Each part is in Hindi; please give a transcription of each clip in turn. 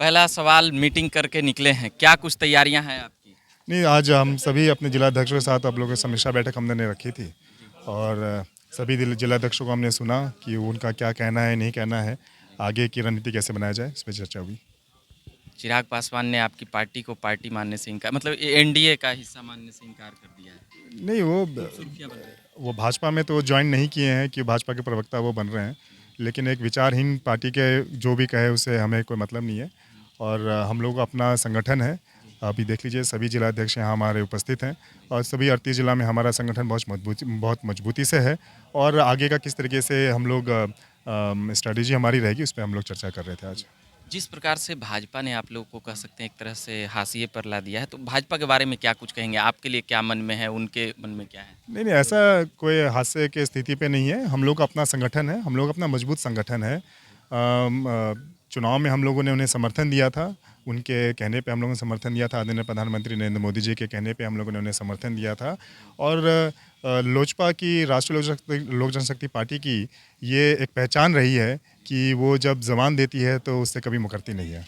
पहला सवाल मीटिंग करके निकले हैं, क्या कुछ तैयारियां हैं आपकी? नहीं, आज हम सभी अपने जिलाध्यक्षों के साथ आप लोगों की समीक्षा बैठक हमने रखी थी और सभी जिलाध्यक्षों को हमने सुना कि उनका क्या कहना है, नहीं कहना है, आगे की रणनीति कैसे बनाया जाए, इस पर चर्चा हुई। चिराग पासवान ने आपकी पार्टी को पार्टी मानने से इनकार, मतलब एनडीए का हिस्सा मानने से इनकार कर दिया है। नहीं, खूब सुर्खियां बन रही हैं। वो भाजपा में तो ज्वाइन नहीं किए हैं कि भाजपा के प्रवक्ता वो बन रहे हैं, लेकिन एक विचारहीन पार्टी के जो भी कहे उससे हमें कोई मतलब नहीं है और हम लोग अपना संगठन है। अभी देख लीजिए, सभी जिलाध्यक्ष यहाँ हमारे उपस्थित हैं और सभी 38 जिला में हमारा संगठन बहुत मजबूती से है और आगे का किस तरीके से हम लोग स्ट्रैटेजी हमारी रहेगी, उस पर हम लोग चर्चा कर रहे थे आज। जिस प्रकार से भाजपा ने आप लोगों को कह सकते हैं एक तरह से हाशिए पर ला दिया है, तो भाजपा के बारे में क्या कुछ कहेंगे? आपके लिए क्या मन में है, उनके मन में क्या है? नहीं नहीं, ऐसा कोई हादसे की स्थिति पे नहीं है। हम लोग का अपना संगठन है, हम लोग अपना मजबूत संगठन है। चुनाव में हम लोगों ने उन्हें समर्थन दिया था, उनके कहने पे हम लोगों ने समर्थन दिया था, आदरणीय प्रधानमंत्री नरेंद्र मोदी जी के कहने पे हम लोगों ने उन्हें समर्थन दिया था और लोजपा की, राष्ट्रीय लोक जनशक्ति पार्टी की ये एक पहचान रही है कि वो जब जबान देती है तो उससे कभी मुकरती नहीं है।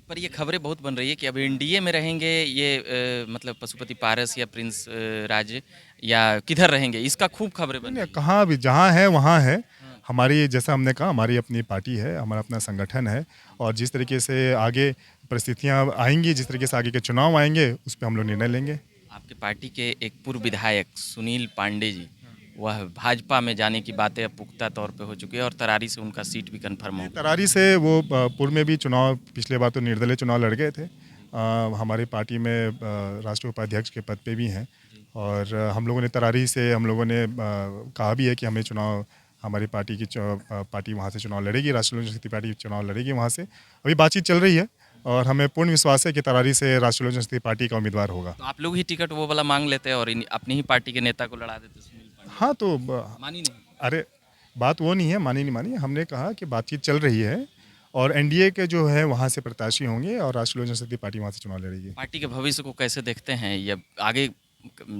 पर ये खबरें बहुत बन रही है कि अब एनडीए में रहेंगे ये, मतलब पशुपति पारस या प्रिंस राज, या किधर रहेंगे, इसका खूब खबरें बन नहीं, रही कहाँ भी जहाँ है वहाँ है। हैं। हमारी, जैसा हमने कहा, हमारी अपनी पार्टी है, हमारा अपना संगठन है और जिस तरीके से आगे परिस्थितियाँ आएंगी, जिस तरीके से आगे के चुनाव आएंगे, उस पर हम लोग निर्णय लेंगे। आपके पार्टी के एक पूर्व विधायक सुनील पांडे जी, वह भाजपा में जाने की बातें अब पुख्ता तौर पे हो चुकी है और तरारी से उनका सीट भी कंफर्म हो गया। तरारी से वो पूर्व में भी चुनाव, पिछले बार तो निर्दलीय चुनाव लड़ गए थे। हमारी पार्टी में राष्ट्रीय उपाध्यक्ष के पद पे भी हैं और हम लोगों ने तरारी से, हम लोगों ने कहा भी है कि हमें चुनाव, हमारी पार्टी की पार्टी वहाँ से चुनाव लड़ेगी, राष्ट्रीय लोक जनशक्ति पार्टी चुनाव लड़ेगी वहाँ से। अभी बातचीत चल रही है और हमें पूर्ण विश्वास है कि तरारी से राष्ट्रीय लोक जनशक्ति पार्टी का उम्मीदवार होगा। तो आप लोग ही टिकट वो वाला मांग लेते और अपनी ही पार्टी के नेता को लड़ा देते सुनील पांडे। हाँ तो मानी नहीं। अरे, बात वो नहीं है, मानी नहीं मानी, हमने कहा कि बातचीत चल रही है और एनडीए के जो है वहाँ से प्रत्याशी होंगे और राष्ट्रीय लोक जनशक्ति पार्टी वहाँ से चुनाव लड़ेगी। पार्टी के भविष्य को कैसे देखते हैं, ये आगे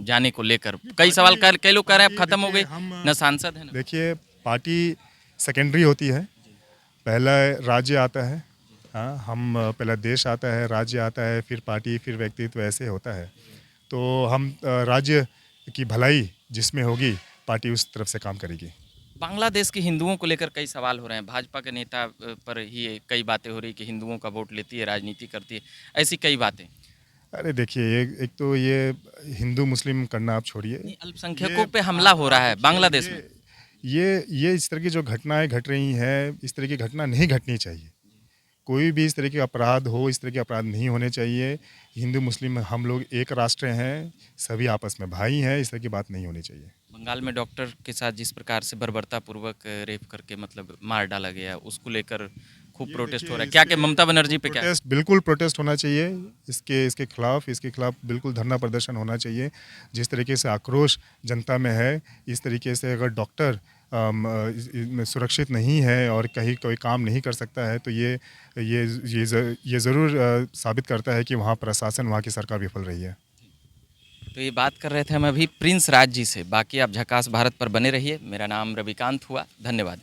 जाने को लेकर कई सवाल कर, कई लोग कह रहे हैं अब खत्म हो गई, न सांसद है न। देखिए, पार्टी सेकेंडरी होती है, पहला राज्य आता है। हाँ, हम पहला देश आता है, राज्य आता है, फिर पार्टी, फिर व्यक्तित्व, ऐसे होता है। तो हम राज्य की भलाई जिसमें होगी, पार्टी उस तरफ से काम करेगी। बांग्लादेश के हिंदुओं को लेकर कई सवाल हो रहे हैं, भाजपा के नेता पर ही कई बातें हो रही कि हिंदुओं का वोट लेती है, राजनीति करती है, ऐसी कई बातें। अरे देखिए, एक एक तो ये हिंदू मुस्लिम करना आप छोड़िए। नहीं, अल्पसंख्यकों पे हमला हो रहा है बांग्लादेश में। ये इस तरह की जो घटनाएं घट रही हैं, इस तरह की घटना नहीं घटनी चाहिए। कोई भी इस तरह के अपराध हो, इस तरह के अपराध नहीं होने चाहिए। हिंदू मुस्लिम हम लोग एक राष्ट्र हैं, सभी आपस में भाई हैं, इस तरह की बात नहीं होनी चाहिए। बंगाल में डॉक्टर के साथ जिस प्रकार से बर्बरतापूर्वक रेप करके मतलब मार डाला गया, उसको लेकर खूब ये प्रोटेस्ट हो देखिए, रहा है, इस क्या पे क्या ममता बनर्जी पे क्या? बिल्कुल प्रोटेस्ट होना चाहिए। इसके खिलाफ बिल्कुल धरना प्रदर्शन होना चाहिए। जिस तरीके से आक्रोश जनता में है, इस तरीके से अगर डॉक्टर इसमें सुरक्षित नहीं है और कहीं कोई काम नहीं कर सकता है, तो ये ज़रूर साबित करता है कि वहाँ प्रशासन, वहाँ की सरकार विफल रही है। तो ये बात कर रहे थे हम अभी प्रिंस राज जी से। बाकी आप झकास भारत पर बने रहिए। मेरा नाम रविकांत हुआ, धन्यवाद।